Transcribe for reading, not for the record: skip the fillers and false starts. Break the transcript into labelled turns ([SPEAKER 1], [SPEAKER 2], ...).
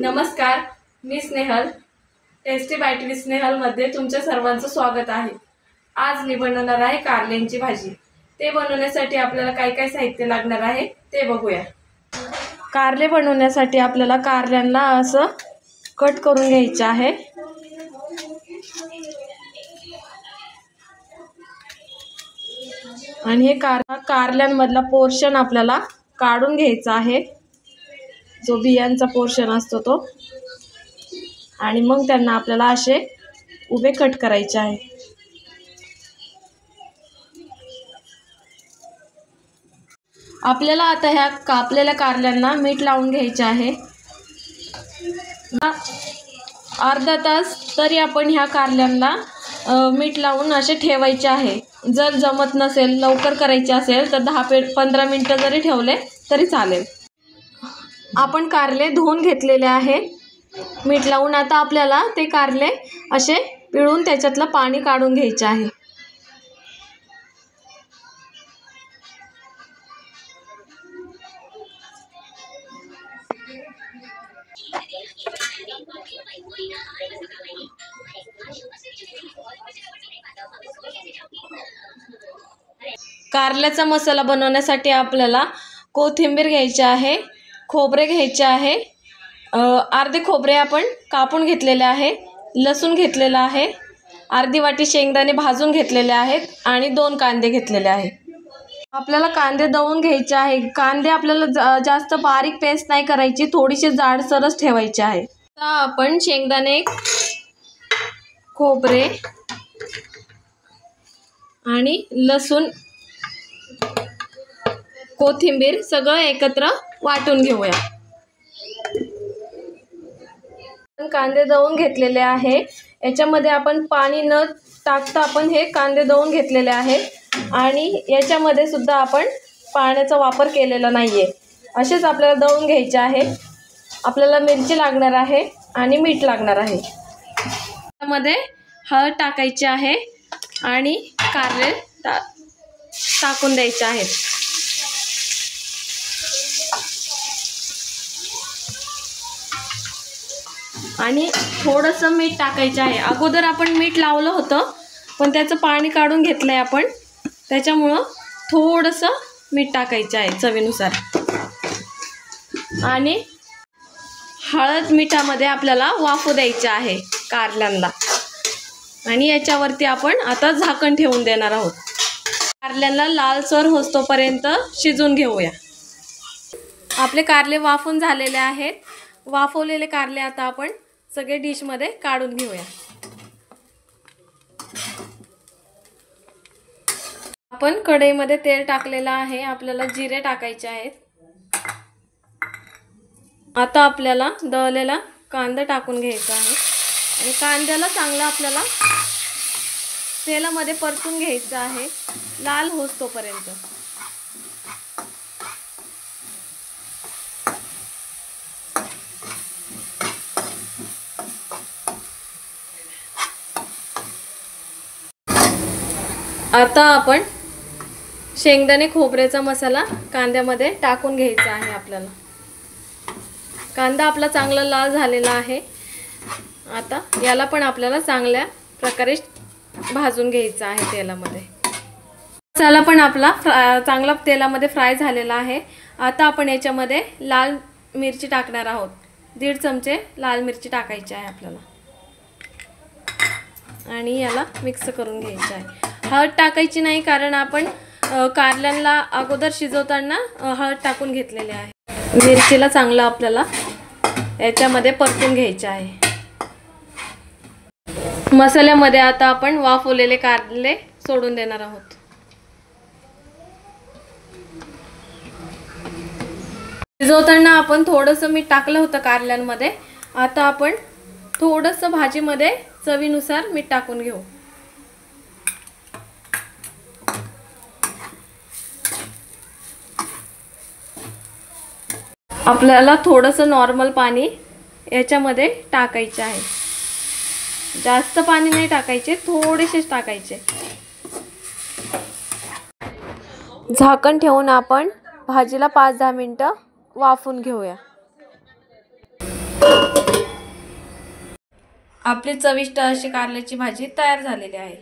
[SPEAKER 1] नमस्कार, मी Snehal. Tasty bite with स्नेहलमध्ये तुमच्या सर्वांचं स्वागत आहे. आज मी बनवणार आहे कारल्यांची भाजी. ते बनवण्यासाठी आपल्याला काय काय साहित्य लागणार आहे ते बघूया. कारले बनवण्यासाठी आपल्याला कारल्यांना असं कट करून घ्यायचं आहे. आणि हे कारल्यांमधला पोर्शन आपल्याला काढून घ्यायचा आहे, जो बियांचा पोर्शन असतो तो. आणि मग त्यांना आपल्याला असे उभे कट करायचे आहे. आपल्याला आता ह्या कापलेल्या कारल्यांना मीठ लावून घ्यायचे आहे. अर्धा तास तरी आपण ह्या कारल्यांना मीठ लावून असे ठेवायचे आहे. जर जमत नसेल, लवकर करायचे असेल तर 10-15 मिनिटं जरी ठेवले तरी चालेल. आपण कारले धुवून घेतलेले आहे मीठ लावून. आता आपल्याला ते कारले असे पिळून त्याच्यातलं पाणी काढून घ्यायचे आहे. कारल्याचा मसाला बनवण्यासाठी आपल्याला कोथिंबीर घ्यायची आहे, खोबरे घ्यायचे आहे, अर्धे खोबरे आपण कापून घेतलेले आहे, लसूण घेतलेला आहे, अर्धी वाटी शेंगदाणे भाजून घेतलेले आहेत आणि 2 कांदे घेतलेले आहेत. आपल्याला कांदे दळून घ्यायचे आहे. कांदे आपल्याला जास्त बारीक पेस्ट नाही करायची, थोडीशी जाडसरच ठेवायची आहे. आता आपण शेंगदाणे, खोबरे आणि लसूण, कोथिंबीर सगळं एकत्र वाटून घेऊया. कांदे दळून घेतलेले आहे. याच्यामध्ये आपण पाणी न टाकता आपण हे कांदे दळून घेतलेले आहेत आणि याच्यामध्ये सुद्धा आपण पाण्याचा वापर केलेला नाहीये. असेच आपल्याला दळून घ्यायचे आहे. आपल्याला मिरची लागणार आहे आणि मीठ लागणार आहे. त्यामध्ये हळद टाकायची आहे आणि कारले टाकून द्यायचे आहेत. आणि थोडंसं मीठ टाकायचं आहे. अगोदर आपण मीठ लावलं होतं पण त्याचं पाणी काढून घेतलं आहे आपण, त्याच्यामुळं थोडंसं मीठ टाकायचं आहे चवीनुसार. आणि हळद मिठामध्ये आपल्याला वाफू द्यायचं आहे कारल्यांना. आणि याच्यावरती आपण आता झाकण ठेवून देणार आहोत. कारल्यांना लालसर होतोपर्यंत शिजून घेऊया. आपले कारले वाफून झालेले आहेत. वाफवलेले कारले आता आपण सगळे डिशमध्ये काढून घेऊया. आपण कढईमध्ये तेल टाकलेलं आहे. आपल्याला जिरे टाकायचे आहेत. आता आपल्याला दळलेला कांदा टाकून घ्यायचा आहे आणि कांद्याला चांगलं आपल्याला तेलामध्ये परतून घ्यायचं आहे, लाल होतोपर्यंत. आता आपण शेंगदाणे खोबऱ्याचा मसाला कांद्यामध्ये टाकून घ्यायचा आहे. आपल्याला कांदा आपला चांगला लाल झालेला आहे. आता याला पण आपल्याला चांगल्या प्रकारे भाजून घ्यायचा आहे तेलामध्ये. मसाला पण आपला चांगला तेलामध्ये फ्राय झालेला आहे. आता आपण याच्यामध्ये लाल मिरची टाकणार आहोत. 1.5 चमचे लाल मिरची टाकायची आहे आपल्याला. आणि याला मिक्स करून घ्यायचं आहे. हळद टाकायची नाही कारण आपण कारल्यांना अगोदर शिजवताना हळद टाकून घेतलेले आहे. मिरचीला चांगलं आपल्याला याच्यामध्ये परतून घ्यायचे आहे. मसाल्यामध्ये आता आपण वाफवलेले कारले सोडून देणार आहोत. शिजवताना आपण थोडंसं मीठ टाकलं होतं कारल्यांमध्ये. आता आपण थोडंसं भाजीमध्ये चवीनुसार मीठ टाकून घेऊ. आपल्याला थोडंसं नॉर्मल पाणी याच्यामध्ये टाकायचे आहे. जास्त पाणी नाही टाकायचे, थोडेसेच टाकायचे. झाकण ठेवून आपण भाजीला 5-10 मिनिटं वाफून घेऊया. आपली चविष्ट अशी कारल्याची भाजी तयार झालेली आहे.